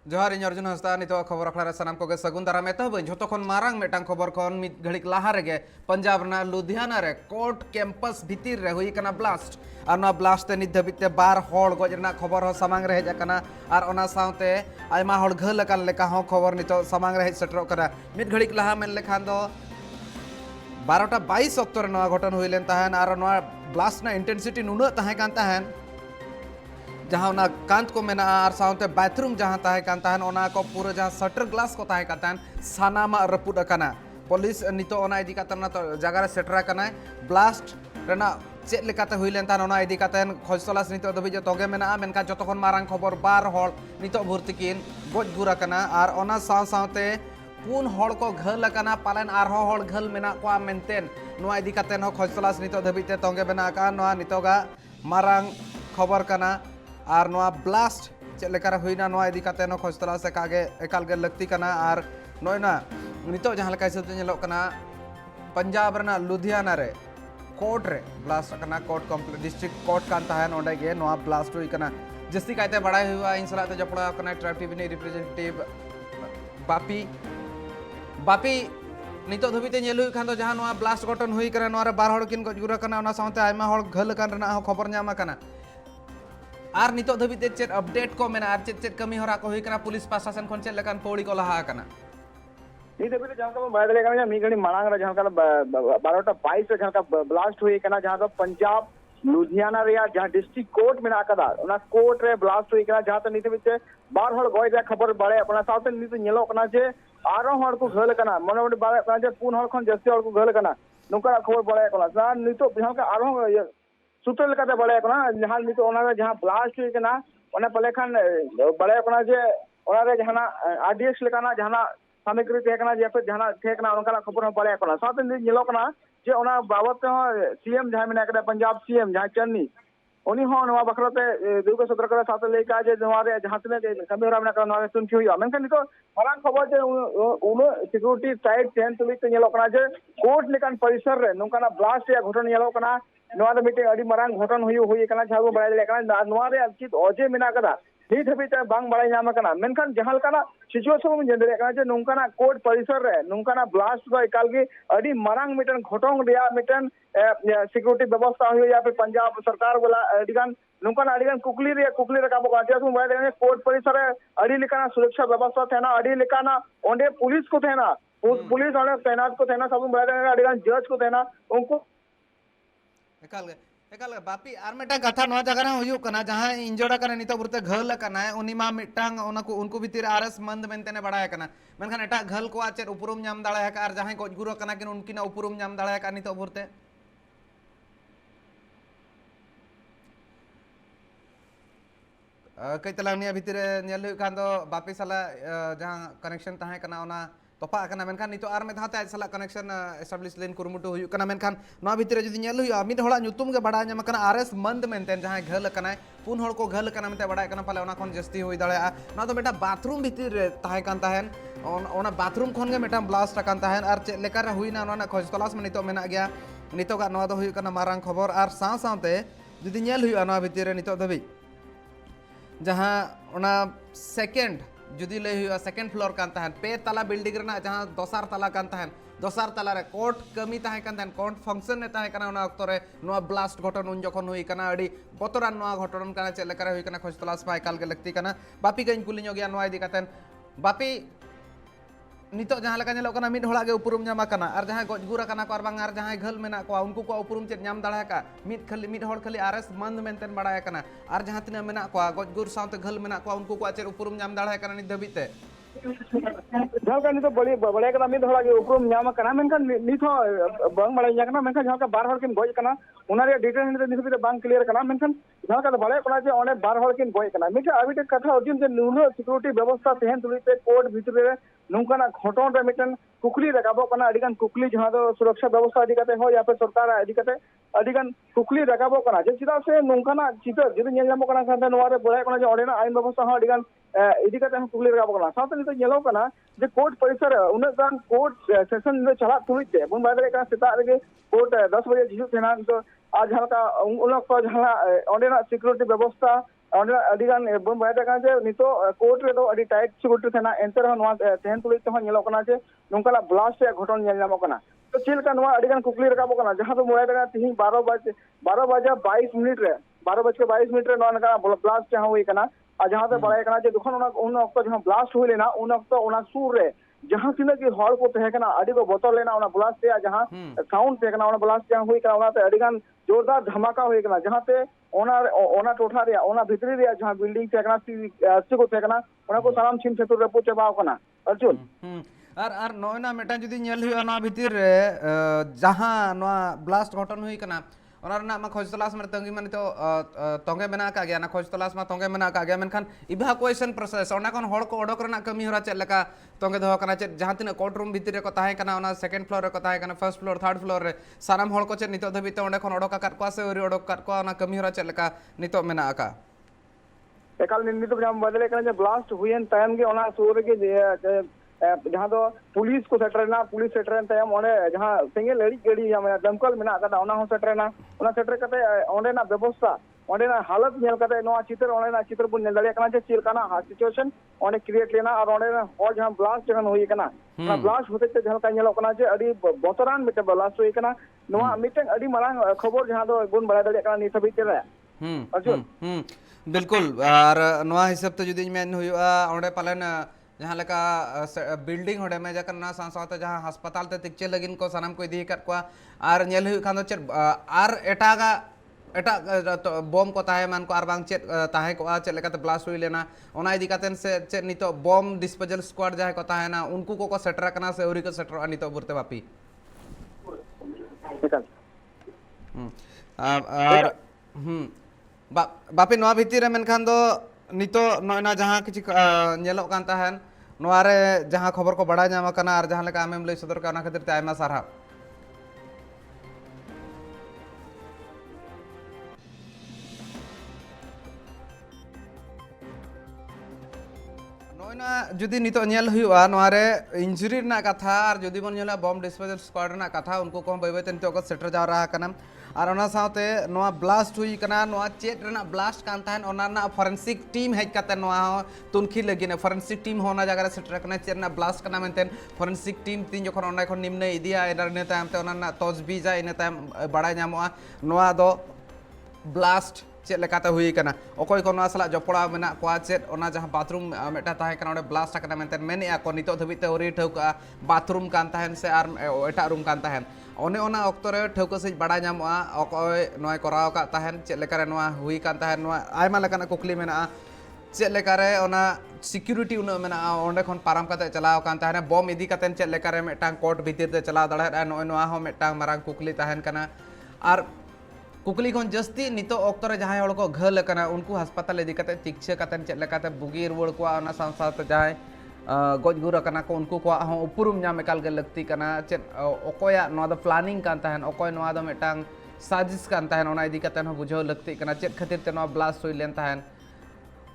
जोहार इन अर्जुन हंसदा नितो खबर अखड़ा सानाम को सगुन दाराम एतहब जो खन मारांग मेटांग खबर खन मिद घड़िक लाहा रेगे पंजाब ना लुधियाना रे कोर्ट कैंपस भितिर रे हुई कना ब्लास्ट और ना ब्लास्ट ते नित धबित ते बार होड़ गज रना खबर हो सामांग रे हेज कना और ओना साउते आयमा होड़ घल कान लेका हो खबर नितो सामांग रे हेज सेटरो कना मिद घड़िक लाहा मेन लेखान दो 12:22 अक्तो रे नवा घटन हुई लेन ताहन और नवा ब्लास्ट ना इंटेंसिटी नुना ताहे कान ताहन जहाँ ना कांत को मेना और साउते बाथरूम जहाँ ताहे कान ताहन ओना को पूरा जहाँ शटर ग्लास को ताहे कान ताहन सानामा रपुड अकाना पुलिस नितो ओना इदी कातन तो जगह रे सेटरा कना ब्लास्ट रेना चेक लेकाते हुई लेन ताहन ओना इदी कातन खोज तलाश नितो दबि जो तोगे मेना मेनका जतखन मारांग खबर बार होड़ नितो भर्ती किन गज गुरा कना और ओना साव सावते पुन होड़ को घल कना पालन आर होड़ घल मेना को मेंटेन नोआ इदी कातन हो खोज तलाश नितो दबि ते तोगे मेना का नोआ नितोगा मारांग खबर कना और नोआ ब्लास्ट चेक लेकर हुईना नोआ इदी काते नो खोज तलाश से कागे एकाल गे लगती कना और नोयना नितो जहां लका हिसाब ते नेलोक कना पंजाब रना लुधियाना रे कोर्ट रे ब्लास्ट कना कोर्ट कॉम्प्लेक्स डिस्ट्रिक्ट कोर्ट कान ताहन ओंडे गे नोआ ब्लास्ट हुई कना जस्ती कायते बड़ाई हुआ इन सलाते जपड़ा कना ट्राइब टीवी ने रिप्रेजेंटेटिव बापी बापी नितो धबिते नेल हुई खान दो जहां नोआ ब्लास्ट घटन हुई कना नोआ रे बार होड़ किन गजगुरा कना ओना साउते आयमा होड़ घल कान रना हो खबर न्यामा कना और नितो धबिते चेक अपडेट को मेना और चेक कमी होरा को हुई कना पुलिस प्रशासन खन चेक लेकान पौड़ी को लहा कना नी धबिते जहां का बाय दले कना मी गणी मांग रे जहां का 12:22 जहां का ब्लास्ट हुई कना जहां तो पंजाब लुधियाना रे जहां डिस्ट्रिक्ट कोर्ट में आकदा ओना कोर्ट रे ब्लास्ट हुई कना जहां तो नी धबिते बार होड़ गय जा खबर बड़े अपना साथे नी तो नेलो कना जे आरो होड़ को घल कना मने मोटे बार कना जे पुन होड़ खन जस्ती होड़ को घल कना नुका खबर बड़े कना सा नी तो जहां का आरो सूत्र लेकाते बड़े कना जहां नी तो ओना रे जहां ब्लास्ट हुई कना ओना पले खान बड़े कना जे ओना रे जहां आरडीएक्स लेकाना जहां सामग्री थे कना जे फिर जहां थे कना ओनका खबर हो बड़े कना साथे नेलो कना जे ओना बाबत सीएम जहां मेना कदा पंजाब सीएम जहां चन्नी उनी हो नवा बखरते दुगो सत्र करा साथे लेका जे नवारे जहां तने कमी होरा मेना कना सुनखी हुई मेनखान नितो मारांग खबर जे उनो सिक्योरिटी साइड टेन तुली ते नेलो कना जे कोर्ट लेकान परिसर रे नोकाना ब्लास्ट या घटना नेलो कना नवा रे मिटे अडी मारांग घटन हुई कना झागो बड़ाई ले कना नवा रे अचित ओजे मेना कदा नी धबिते बांग बड़ाई नाम कना मेनखान जहां कना सिचुएशन में जेंदरे कना जे नोंकाना कोर्ट परिसर रे नोंकाना ब्लास्ट को एकाल के अडी मारांग मिटन घटोंग रिया मिटन सिक्योरिटी व्यवस्था हुई या फिर पंजाब सरकार वाला अडिगान नोंकाना अडिगान कुकली रे काबो काटिया तुम बाय कोर्ट परिसर रे अडी लेकाना सुरक्षा व्यवस्था थेना अडी लेकाना ओंडे पुलिस को थेना पुलिस ओंडे तैनात को थेना सब बाय अडिगान जज को थेना उनको एकाल बापी आर मेटा कथा नवा जगह रे हुयु कना जहां इंजोर्ड कना नितो बुरते घल कना उनी मा मिटांग उनको उनको भीतर आरएस मंद मेनतेने बड़ाय कना मेनखान एटा घल को आचेर उपरुम नाम दाड़ा है और जहां गजगुरो कना किन उनकिना उपरुम नाम दाड़ा है नितो बुरते कई तलांगनिया भीतर नेल हुई खान दो बापी साला जहां कनेक्शन ताहे कना ओना तोपा कना मेनखान नितो आर में धाते आज साला कनेक्शन एस्टैब्लिश लेन कुरुमुटु हुई कना मेनखान नवा भीतर जदि नेल हुई मिद होड़ा नुतुम के बड़ा न्याम कना आरएस मंद मेनतेन जहां घल कना पुन होड़ को घल कना मेते बड़ा कना पाले ओना खन जस्ती हुई दाड़ा ना तो बेटा बाथरूम भीतर ताहे कान ताहेन ओना बाथरूम खन के मेटा ब्लास्ट कान ताहेन और चेक लेकर हुई ना ओना खोज तलाश में नितो मेना गया नितो का नवा दो हुई कना मारांग खबर और साव सावते जदि नेल हुई नवा भीतर नितो दबी जहां ओना सेकेंड जुदी ले हुआ सेकेंड फ्लोर कान ताहन पे तला बिल्डिंग रना जहां दोसार तला कान ताहन दोसार तला रे कोर्ट कमी ताहे कान ताहन कोर्ट फंक्शन ने ताहे कना ओना अक्तो रे नोआ ब्लास्ट घटन उन जखन हुई कना अडी बतरान नोआ घटन कना चेक लेकर हुई कना खोज तलाश पाए काल के लगती कना बापी गइन कुलिño गया नोआ इदी कातन बापी नितो जहां लका नेलो कना मिद होड़ा गे उपरुम न्यामा कना और जहां गजगुरा कना को बांग और जहां घल मेना को उनको को उपरुम चेक न्याम दाड़ा का मिद होड़ खाली आरएस मंद मेनतेन बड़ा कना और जहां तिना मेना को गजगुर साउते घल मेना को उनको को आचेर उपरुम न्याम दाड़ा कना नि दबिते जहां का नी तो बड़े कना मिद होड़ा गे उपरुम न्याम कना मेनखान नी तो बांग बड़ाई या कना मेनखान जहां का बार होड़ किन गय कना ओना रे डिटेल नि तो नी बांग क्लियर कना मेनखान जहां का बड़े कना जे ओने बार होड़ किन गय कना मिटे अबिटे कथा अर्जुन जे नुनो सिक्योरिटी व्यवस्था तेहन तुलिते कोर्ट भीतर रे नोंकाना घटन रे मिटन कुकली रकाबो कना अडिगान कुकली जहां दो सुरक्षा व्यवस्था अधिकाते हो या फिर सरकार अधिकाते अडिगान कुकली रकाबो कना जे चिदा से नोंकाना चितर जदि नेल नामो कना खान नोवारे बड़े कना जे ओडेना आईन व्यवस्था हो अडिगान इदिकाते हम कुकली रकाबो कना साथे नितो नेलो कना जे कोर्ट परिसर उना गान कोर्ट सेशन में चला तुलिते बुन बादरे का सेता रे कोर्ट 10 बजे जिसु थेना तो आज हल्का उन लोग को जहां ओडेना सिक्योरिटी व्यवस्था ᱚᱸᱰᱮ ᱟᱹᱰᱤ ᱜᱟᱱ ᱵᱚᱱ ᱵᱟᱲᱟᱭ ᱫᱟᱲᱮᱭᱟᱜ ᱠᱟᱱᱟ ᱡᱮ ᱱᱤᱛᱚᱜ ᱠᱳᱨᱴ ᱨᱮᱫᱚ ᱟᱹᱰᱤ ᱴᱟᱭᱤᱴ ᱥᱤᱠᱩᱨᱤᱴᱤ ᱛᱟᱦᱮᱱᱟ, ᱮᱱᱛᱮ ᱨᱮᱦᱚᱸ ᱱᱚᱣᱟ ᱛᱮᱦᱮᱧ ᱛᱩᱞᱩᱡ ᱛᱮᱦᱚᱸ ᱧᱮᱞᱚᱜ ᱠᱟᱱᱟ ᱡᱮ ᱱᱚᱝᱠᱟᱱᱟᱜ ᱵᱞᱟᱥᱴ ᱨᱮᱭᱟᱜ ᱜᱷᱚᱴᱚᱱ ᱧᱮᱞ ᱧᱟᱢᱚᱜ ᱠᱟᱱᱟ। तो चेल का नवा अड़ीगान कुकली रकाबो कना जहां तो मोबाइल का तीन 12 बजे 22 मिनट रे 12:22 रे नवा नका ब्लास्ट जहां हुई कना आ जहां तो बड़ाय कना जे दुखन उन वक्त जहां ब्लास्ट हुई लेना उन वक्त उना सूर रे जहां तिना की हॉल को तहे कना अड़ी को बोतल लेना उना ब्लास्ट रे जहां साउंड तहे कना उना ब्लास्ट जहां हुई कना उना ते अड़ीगान जोरदार धमाका हुई कना जहां ते ओना टोठा रे ओना भितरी रे जहां बिल्डिंग तहे कना सी को तहे कना उना को साराम छिन छतुर रे पुचे बाव कना अर्जुन और नोना मेटा जुदी नेल हुआ ना भीतर रे जहां नोआ ब्लास्ट घटन हुई कना ओना रना मा खोज तलाश में तंगी माने तो तंगे मेना का गया ना खोज तलाश मा तंगे मेना का गया मेनखान इवैक्यूएशन प्रोसेस ओना कोन हड़ को ओडोक रना कमी होरा चेक लका तंगे दो कना चेक जहां तिना कोर्ट रूम भीतर रे को ताहे कना ओना सेकंड फ्लोर रे को ताहे कना फर्स्ट फ्लोर थर्ड फ्लोर रे साराम हड़ को चेक नितो धबी तो ओंडे कोन ओडोक काट को से ओरी ओडोक काट को ओना कमी होरा चेक लका नितो मेना का एकाल नितो जाम बदले कना जे ब्लास्ट हुईन टाइम के ओना सूर के जहां तो पुलिस को सेटरना पुलिस सेटरन तयम ओने जहां सिंगल लड़ी गड़ी या दमकल मेना कदा ओना हो सेटरना ओना सेटर कते ओंडे ना व्यवस्था ओंडे ना हालत नेल कते नोआ चित्र ओंडे ना चित्र बुन नेल दड़े कना जे चिल कना हा सिचुएशन ओंडे क्रिएट लेना और ओंडे ना हो जहां ब्लास्ट जहां हुई कना ना ब्लास्ट होते ते जहां का नेलो कना जे अडी बोतरान मिटे ब्लास्ट हुई कना नोआ मिटे अडी मारांग खबर जहां दो बुन बड़ा दड़े कना नि सभी तेरे अर्जुन बिल्कुल और नोआ हिसाब ते जुदी मेन हुआ ओंडे पालन जहाँ लेका बिल्डिंग होडे में जाकर ना साथ जहाँ अस्पताल ते तिक्चे लगिन को सनम को इदी कर को आर नेल हुई खान चेक आर एटागा एटा बम को ताहे मान को आर बांग चेक ताहे को चेक लेका ते ब्लास्ट हुई लेना ओना इदी कातेन से चेक नितो बम डिस्पोजल स्क्वाड जाहे को ताहे ना उनको को सेटर कना से उरी को सेटर नितो बुरते बापी और बापी नोआ भीतर रे मेनखान दो नितो नोना जहाँ किछि नेलो कान ताहेन नोआ रे जहाँ खबर को बड़ा नाम कना और जहाँ लेका आमेम लई सदर का खातिर ते आयमा सारहा नोना जुदी नितो नेल हुआ नोआ रे इंजरी ना कथा और जुदी बन नेला बम डिस्पोजल स्क्वाड ना कथा उनको को बय बयते नितो को सेटर जा रहा कना और ओना साथे नोआ ब्लास्ट हुई कना नोआ चेट रेना ब्लास्ट कान ताहन ओना ना फॉरेंसिक टीम हेज कते नोआ तुनखी लगिने फॉरेंसिक टीम होना जगह रे सेटर कना चेट ना ब्लास्ट कना मेनतेन फॉरेंसिक टीम तीन जखन ओना खन निम्न इदिया एने तायम ते ओना ना तजबी जा इने तायम बड़ा नामोआ नोआ दो ब्लास्ट चेक लेकाते हुई कना अकोय को नोआ सला जपड़ा मेना को चेक ओना जहां बाथरूम मेटा ताहे कना ओडे ब्लास्ट कना मेनतेन मेने को नितो धबिते ओरी ठौका बाथरूम कान ताहन से आर एटा रूम कान ताहन ओने ओना ऑक्तो रे ठौका से बड़ा नामोआ अकोय नोय कराव का ताहन चेक लेकारे नोआ हुई कान ताहन नोआ आयमा लेकाना कुकली मेना चेक लेकारे ओना सिक्यूरिटी उना मेना ओंडे खन पाराम काते चलाव कान ताहन बम इदी कातेन चेक लेकारे मेटांग कोर्ट भीतर ते चलाव दड़ा नोय नोआ हो मेटांग मारांग कुकली ताहन कना आर कुकली खन जस्ती नितो ऑक्तो रे जहां हड़ को घल कना उनको अस्पताल इदी काते चिकित्सा कातेन चेक लेकाते बुगी रुवड़ को ओना साथ जहां गजगुर कना को उनको को उपरुम नाम एकाल गे लगती कना चेक अकोया नोआ दो प्लानिंग कान ताहन अकोय नोआ दो मेटांग साजिश कान ताहन ओना इदी कातेन हो बुझाव लगती कना चेक खातिर ते नोआ ब्लास्ट हुई लेन ताहन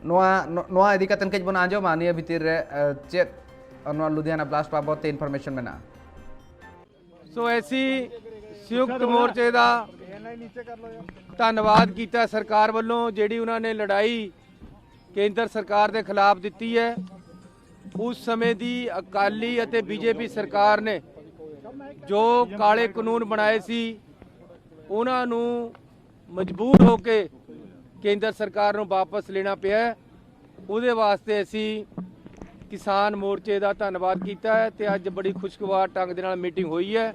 नोआ इदी कातेन केज बन आंजोमा निया भीतर रे चेक नोआ लुधियाना ब्लास्ट बाबत इन्फॉर्मेशन मेना सो ऐसी संयुक्त मोर्चे दा धन्नवाद किया सरकार वालों जिहड़ी उन्होंने लड़ाई केंद्र सरकार के खिलाफ दी है उस समय की अकाली अते बीजेपी सरकार ने जो काले कानून बनाए सी उन्होंने मजबूर होके केंद्र सरकार को वापस लेना पिया उहदे वास्ते असी किसान मोर्चे का धन्नवाद किया है तो अज बड़ी खुशगवार ढंग दे नाल मीटिंग हुई है।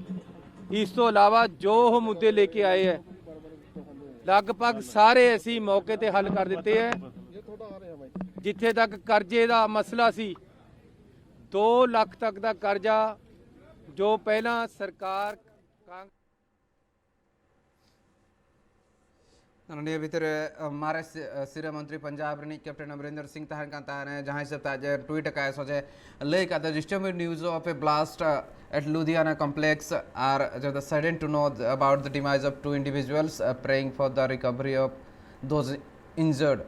इस तो इलावा जो वो मुद्दे लेके आए हैं लगभग सारे असी मौके ते हल कर दिते हैं। जिथे तक कर्जे का मसला सी 2 लाख तक का कर्जा जो पहला सरकार नंडिया भीतर हमारे सिरा मंत्री पंजाब रनी कैप्टन अमरिंदर सिंह तहन का ताने जहां से ताज ट्वीट का सोचे lake the disturbing news of A blast at Ludhiana complex are just saddened to know about the demise of 2 individuals praying for the recovery of those injured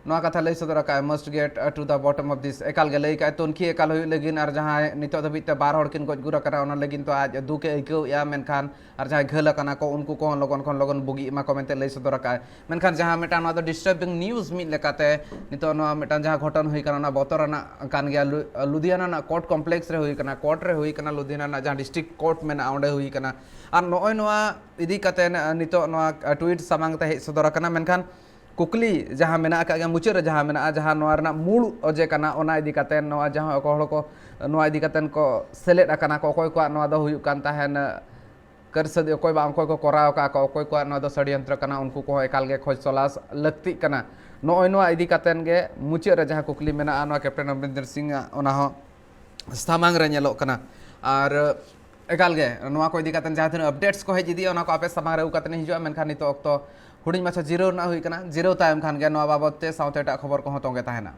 नवा कथा लई सदर का must get to the bottom of this एकाल गे लई का तुनखी एकाल हुई लगिन और जहां नितो दबिते 12 हड़ किन गज गुरा करा ओना लगिन तो आज दुके आइकौ या मेनखान और जहां घल कना को उनको को लगन खन लगन बुगी मा को मेनते लई सदर का मेनखान जहां मेटा नवा द डिस्टर्बिंग न्यूज़ मिल लेकाते नितो नवा मेटा जहां घटन हुई कना बोतरना कान गया लुधियाना ना कोर्ट कॉम्प्लेक्स रे हुई कना कोर्ट रे हुई कना लुधियाना ना जहां डिस्ट्रिक्ट कोर्ट में ओंडे हुई कना और नोय नवा इदी कते नितो नवा ट्वीट सामांग ते सदर कना मेनखान कुकली जहाँ मेना का मुचाद जहाँ मेना जहाँ नवा मूल अजे कना ओना इदी कते नवा जहाँ को नवा इदी कते को सेलेद अकाना को अकोय को नवा दो हुयुक कान ताहेन करसद अकोय बा अकोय को कराव का को अकोय को नवा दो षड्यंत्र कना उनको को एकाल गे खोज तलाश लगती कना नोय नवा इदी कतेन गे मुचाद जहाँ कुकली मेना नवा कैप्टन अमरिंदर सिंह ओना हो सामांग रे नेलो कना और एकाल गे नवा को इदी कतेन जहाँ तीन अपडेट्स को हेज इदी ओना को आपे सामांग रे उ कतेन हिजुआ मेनखान नितो अक्तो हुडिंग माछा जिरो ना हुई कना जिरो तायम खान गे नवा बाबत ते साउते एटा खबर को तोंगे ताहेना।